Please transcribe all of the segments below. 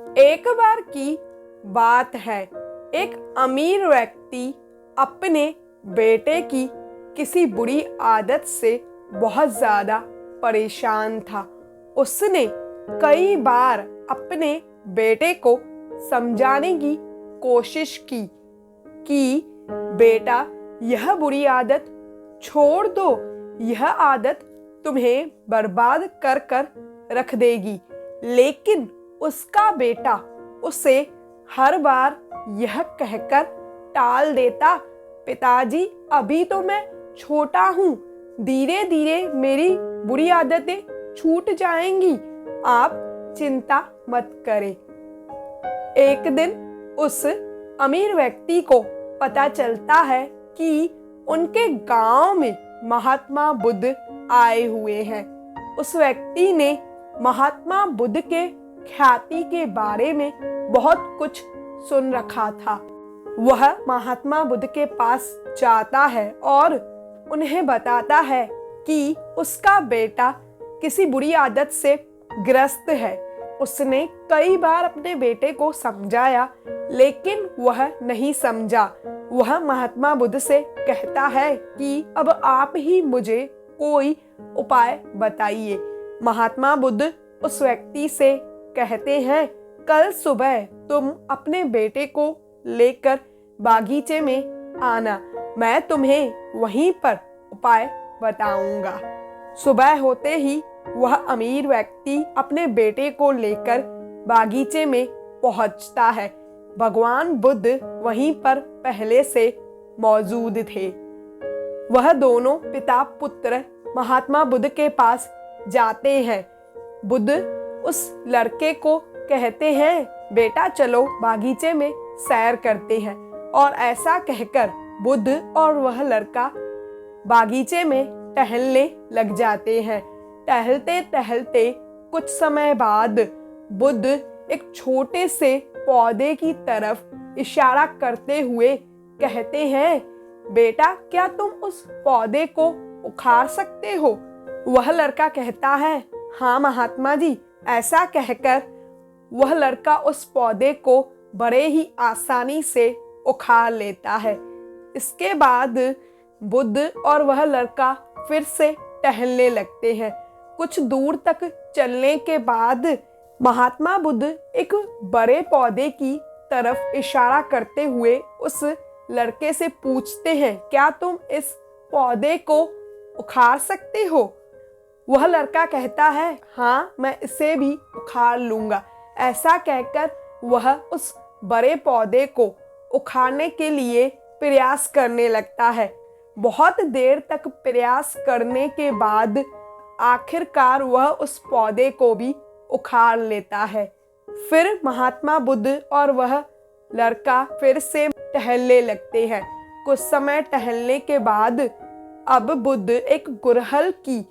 एक बार की बात है, एक अमीर व्यक्ति अपने बेटे की किसी बुरी आदत से बहुत ज़्यादा परेशान था। उसने कई बार अपने बेटे को समझाने की कोशिश की कि बेटा, यह बुरी आदत छोड़ दो, यह आदत तुम्हें बर्बाद कर कर रख देगी। लेकिन उसका बेटा उसे हर बार यह कहकर टाल देता, पिताजी अभी तो मैं छोटा हूँ, धीरे धीरे मेरी बुरी आदतें छूट जाएंगी, आप चिंता मत करें। एक दिन उस अमीर व्यक्ति को पता चलता है कि उनके गांव में महात्मा बुद्ध आए हुए हैं। उस व्यक्ति ने महात्मा बुद्ध के ख्याति के बारे में बहुत कुछ सुन रखा था। वह महात्मा बुद्ध के पास जाता है और उन्हें बताता है कि उसका बेटा किसी बुरी आदत से ग्रस्त है। उसने कई बार अपने बेटे को समझाया, लेकिन वह नहीं समझा। वह महात्मा बुद्ध से कहता है कि अब आप ही मुझे कोई उपाय बताइए। महात्मा बुद्ध उस व्यक्ति से कहते हैं, कल सुबह तुम अपने बेटे को लेकर बागीचे में आना, मैं तुम्हें वहीं पर उपाय बताऊंगा। सुबह होते ही वह अमीर व्यक्ति अपने बेटे को लेकर बागीचे में पहुंचता है। भगवान बुद्ध वहीं पर पहले से मौजूद थे। वह दोनों पिता पुत्र महात्मा बुद्ध के पास जाते हैं। बुद्ध उस लड़के को कहते हैं, बेटा चलो बागीचे में सैर करते हैं। और ऐसा कहकर बुद्ध और वह लड़का बागीचे में टहलने लग जाते हैं। टहलते टहलते कुछ समय बाद बुद्ध एक छोटे से पौधे की तरफ इशारा करते हुए कहते हैं, बेटा क्या तुम उस पौधे को उखाड़ सकते हो? वह लड़का कहता है, हाँ महात्मा जी। ऐसा कहकर वह लड़का उस पौधे को बड़े ही आसानी से उखाड़ लेता है। इसके बाद बुद्ध और वह लड़का फिर से टहलने लगते हैं। कुछ दूर तक चलने के बाद महात्मा बुद्ध एक बड़े पौधे की तरफ इशारा करते हुए उस लड़के से पूछते हैं, क्या तुम इस पौधे को उखाड़ सकते हो? वह लड़का कहता है, हाँ मैं इसे भी उखाड़ लूंगा। ऐसा कहकर वह उस बड़े पौधे को उखाड़ने के लिए प्रयास करने लगता है। बहुत देर तक प्रयास करने के बाद आखिरकार वह उस पौधे को भी उखाड़ लेता है। फिर महात्मा बुद्ध और वह लड़का फिर से टहलने लगते हैं। कुछ समय टहलने के बाद अब बुद्ध एक गुड़हल की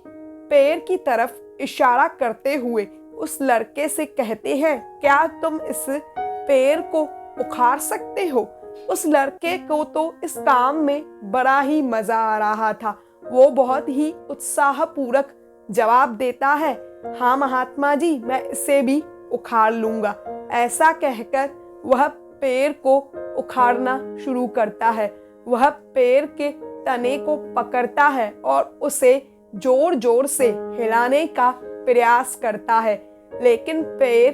पेड़ की तरफ इशारा करते हुए उस लड़के से कहते हैं, क्या तुम इस पेड़ को उखाड़ सकते हो? उस लड़के को तो इस काम में बड़ा ही मजा आ रहा था। वो बहुत ही उत्साहपूर्वक जवाब देता है, हाँ महात्मा जी, मैं इसे भी उखाड़ लूंगा। ऐसा कहकर वह पेड़ को उखाड़ना शुरू करता है। वह पेड़ के तने को पकड़ता है और उसे जोर जोर से हिलाने का प्रयास करता है, लेकिन पेड़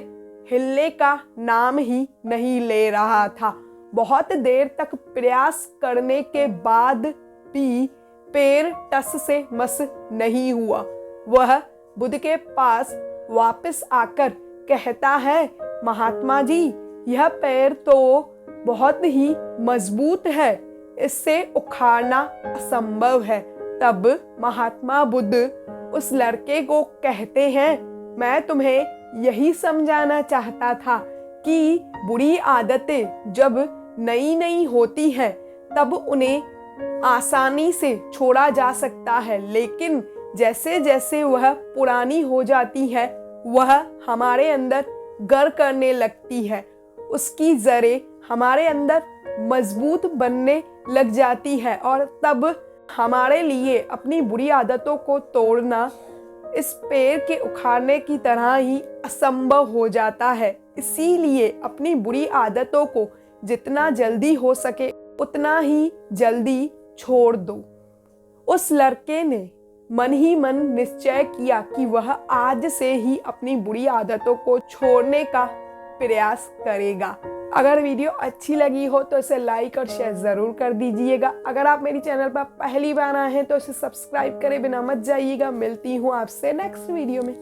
हिलने का नाम ही नहीं ले रहा था। बहुत देर तक प्रयास करने के बाद भी पेड़ टस से मस नहीं हुआ। वह बुद्ध के पास वापस आकर कहता है, महात्मा जी, यह पेड़ तो बहुत ही मजबूत है, इससे उखाड़ना असंभव है। तब महात्मा बुद्ध उस लड़के को कहते हैं, मैं तुम्हें यही समझाना चाहता था कि बुरी आदतें जब नई नई होती हैं तब उन्हें आसानी से छोड़ा जा सकता है, लेकिन जैसे जैसे वह पुरानी हो जाती है वह हमारे अंदर गर करने लगती है, उसकी जड़ें हमारे अंदर मजबूत बनने लग जाती है और तब हमारे लिए अपनी बुरी आदतों को तोड़ना इस पेड़ के उखाड़ने की तरह ही असंभव हो जाता है। इसीलिए अपनी बुरी आदतों को जितना जल्दी हो सके उतना ही जल्दी छोड़ दो। उस लड़के ने मन ही मन निश्चय किया कि वह आज से ही अपनी बुरी आदतों को छोड़ने का प्रयास करेगा। अगर वीडियो अच्छी लगी हो तो इसे लाइक और शेयर ज़रूर कर दीजिएगा। अगर आप मेरी चैनल पर पहली बार आए हैं तो इसे सब्सक्राइब करे बिना मत जाइएगा। मिलती हूँ आपसे नेक्स्ट वीडियो में।